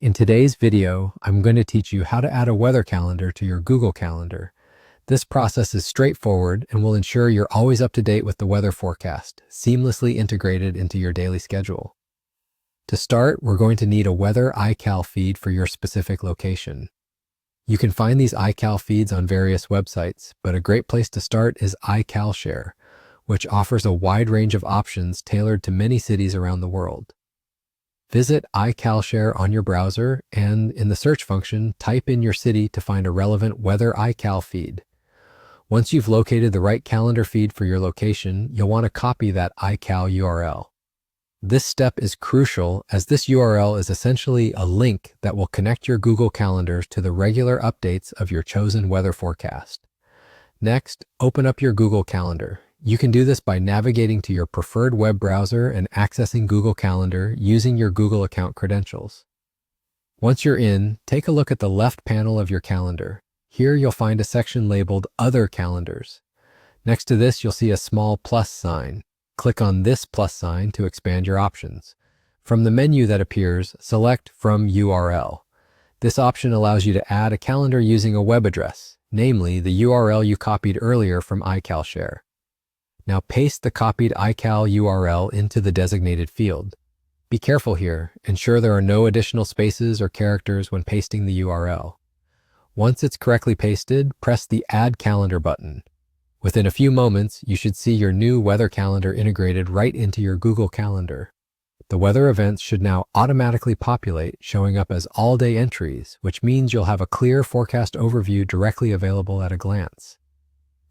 In today's video, I'm going to teach you how to add a weather calendar to your Google Calendar. This process is straightforward and will ensure you're always up to date with the weather forecast, seamlessly integrated into your daily schedule. To start, we're going to need a weather iCal feed for your specific location. You can find these iCal feeds on various websites, but a great place to start is iCalShare, which offers a wide range of options tailored to many cities around the world. Visit iCalShare on your browser and, in the search function, type in your city to find a relevant Weather iCal feed. Once you've located the right calendar feed for your location, you'll want to copy that iCal URL. This step is crucial as this URL is essentially a link that will connect your Google calendars to the regular updates of your chosen weather forecast. Next, open up your Google Calendar. You can do this by navigating to your preferred web browser and accessing Google Calendar using your Google account credentials. Once you're in, take a look at the left panel of your calendar. Here you'll find a section labeled Other Calendars. Next to this, you'll see a small plus sign. Click on this plus sign to expand your options. From the menu that appears, select From URL. This option allows you to add a calendar using a web address, namely the URL you copied earlier from iCalShare. Now paste the copied iCal URL into the designated field. Be careful here. Ensure there are no additional spaces or characters when pasting the URL. Once it's correctly pasted, press the Add Calendar button. Within a few moments, you should see your new weather calendar integrated right into your Google Calendar. The weather events should now automatically populate, showing up as all-day entries, which means you'll have a clear forecast overview directly available at a glance.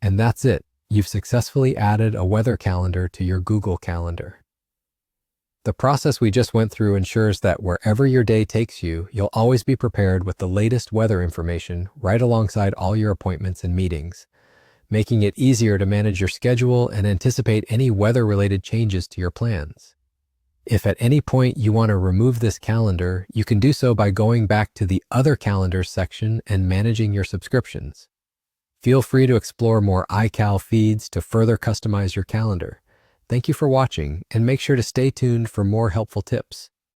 And that's it. You've successfully added a weather calendar to your Google Calendar. The process we just went through ensures that wherever your day takes you, you'll always be prepared with the latest weather information right alongside all your appointments and meetings, making it easier to manage your schedule and anticipate any weather-related changes to your plans. If at any point you want to remove this calendar, you can do so by going back to the Other Calendars section and managing your subscriptions. Feel free to explore more iCal feeds to further customize your calendar. Thank you for watching, and make sure to stay tuned for more helpful tips.